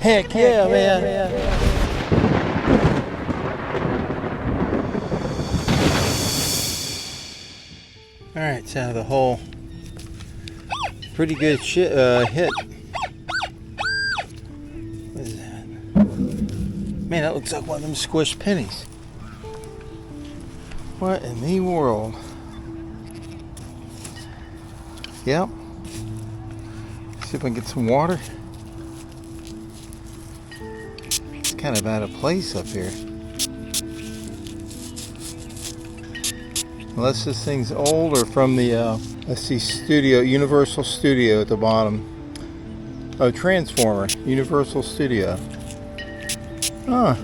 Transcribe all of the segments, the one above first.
Heck yeah, man. All right, it's out of the hole. Pretty good hit. What is that? Man, that looks like one of them squished pennies. What in the world? Yep. See if I can get some water. It's kind of out of place up here. Unless this thing's old or from the, let's see, Studio, Universal Studio at the bottom. Oh, Transformer, Universal Studio. Huh. I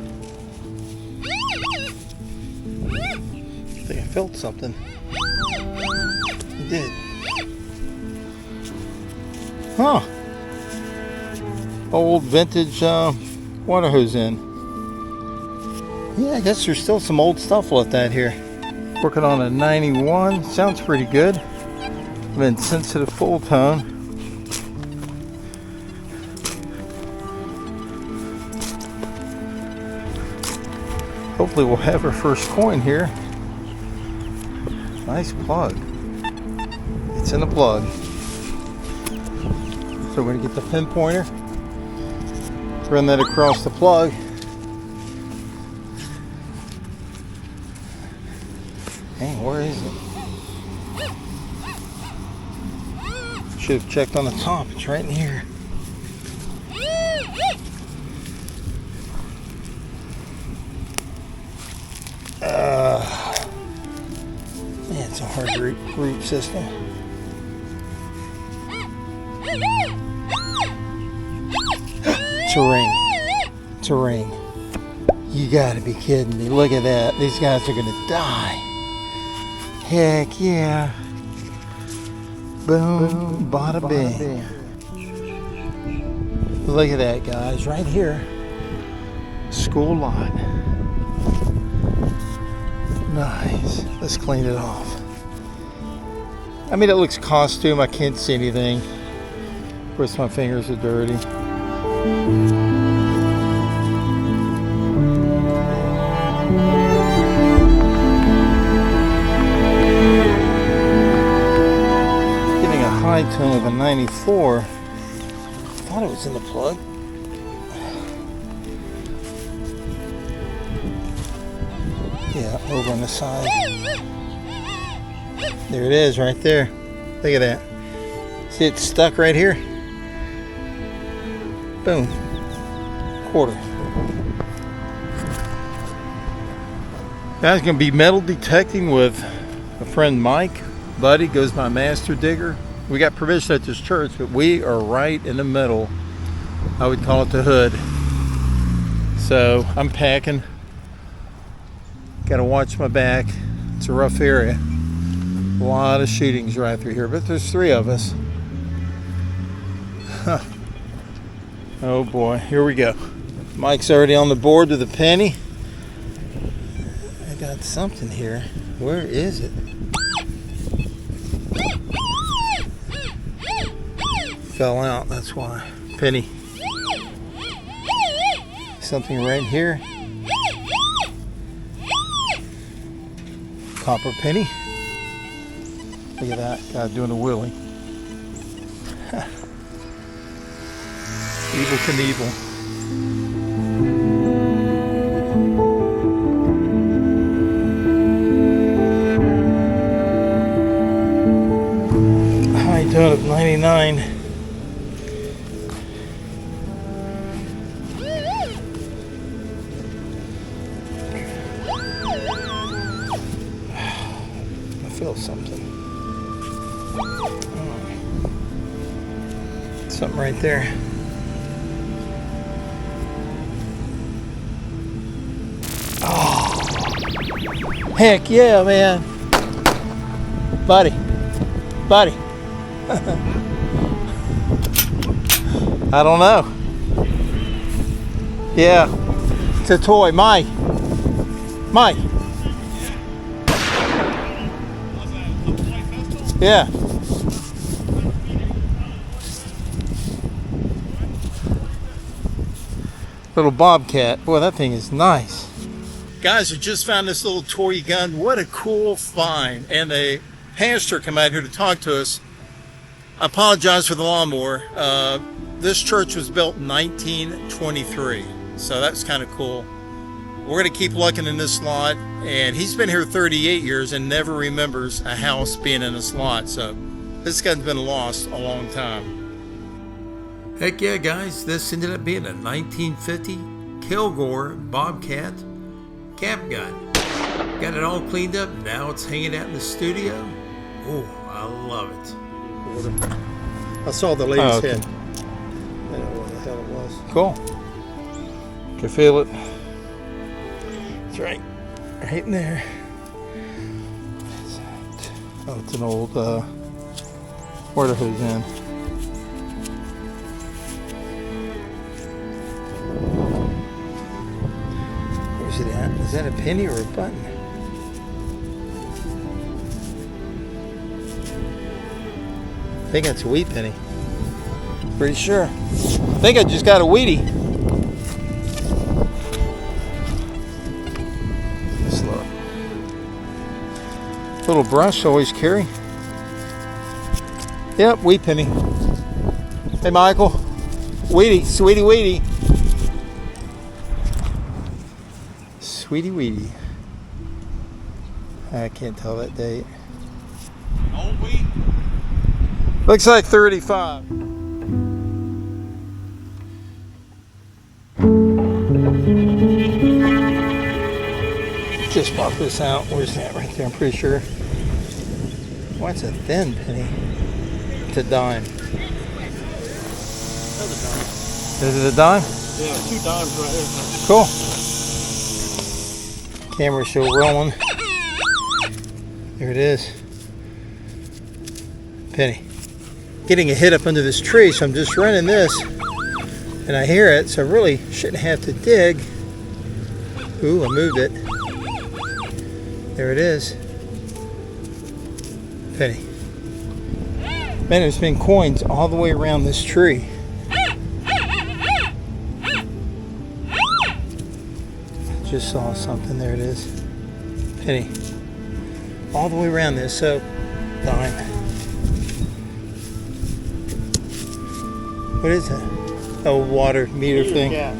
think I felt something. I did. Huh. Old vintage water hose in. Yeah, I guess there's still some old stuff left out here. Working on a 91. Sounds pretty good. I'm in sensitive full tone. Hopefully we'll have our first coin here. Nice plug. It's in the plug. So we're going to get the pinpointer, run that across the plug. Dang, where is it? Should have checked on the top. It's right in here. Man, it's a hard root system. It's a ring. It's a ring. You gotta be kidding me. Look at that. These guys are gonna die. Heck yeah. Boom, bada bing. Look at that, guys. Right here. School lot. Nice. Let's clean it off. I mean, it looks costume. I can't see anything. Of course, my fingers are dirty. Getting a high tone of a 94. I thought it was in the plug. Yeah, over on the side. There it is, right there. Look at that. See, it's stuck right here. Boom. Quarter. Guys, gonna be metal detecting with a friend Mike. Buddy goes by Master Digger. We got permission at this church, but we are right in the middle. I would call it the hood. So I'm packing. Gotta watch my back. It's a rough area. A lot of shootings right through here, but there's 3 of us. Huh. Oh boy, here we go. Mike's already on the board with a penny. I got something here. Where is it? Fell out, that's why. Penny. Something right here. Copper penny. Look at that guy doing a wheelie. Evil Knievel. High tone of 99. I feel something. Something right there. Oh, heck yeah, man. Buddy. I don't know. Yeah, it's a toy. Mike. Yeah. Little Bobcat. Boy, that thing is nice. Guys, we just found this little toy gun. What a cool find. And the pastor came out here to talk to us. I apologize for the lawnmower. This church was built in 1923. So that's kind of cool. We're going to keep looking in this lot. And he's been here 38 years and never remembers a house being in this lot. So this gun's been lost a long time. Heck yeah, guys. This ended up being a 1950 Kilgore Bobcat camp gun. Got it all cleaned up. Now it's hanging out in the studio. Oh, I love it. I saw the lady's okay. head. I don't know what the hell it was. Cool. Can feel it. That's right. Right in there. What is that? Oh, it's an old water hose in. Where's it at? Is that a penny or a button? I think that's a wheat penny. Pretty sure. I think I just got a Wheatie. Let's look. Little brush always carry. Yep, wheat penny. Hey Michael. Wheatie, sweetie Wheatie. Sweetie Wheatie. I can't tell that date. Old wheat? Looks like 35. Just pop this out. Where's that? Right there, I'm pretty sure. Why, it's a thin penny. It's a dime. That's a dime. Is it a dime? Yeah, 2 dimes right here. Cool. Camera's still rolling. There it is. Penny. Getting a hit up under this tree, so I'm just running this. And I hear it, so I really shouldn't have to dig. Ooh, I moved it. There it is. Penny. Man, there's been coins all the way around this tree. Just saw something. There it is. Penny. All the way around this. So, dime. What is that? Oh, water meter thing. Yeah.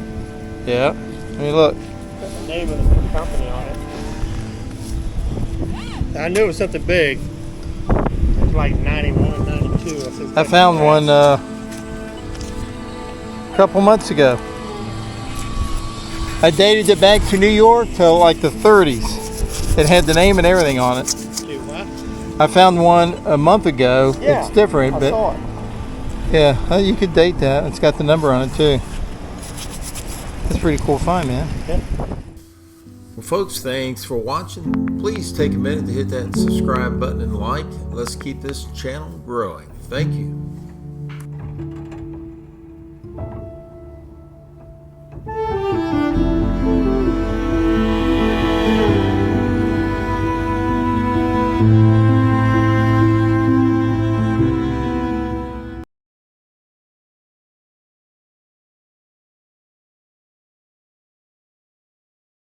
Yeah. Let me look. Got the name of the company on it. I knew it was something big. It was like 91, 92. I found one a couple months ago. I dated it back to New York till like the 30s. It had the name and everything on it. Dude, what? I found one a month ago. Yeah, it's different, I but saw it. yeah, you could date that. It's got the number on it too. That's a pretty cool find, man. Yeah. Well, folks, thanks for watching. Please take a minute to hit that subscribe button and like. Let's keep this channel growing. Thank you.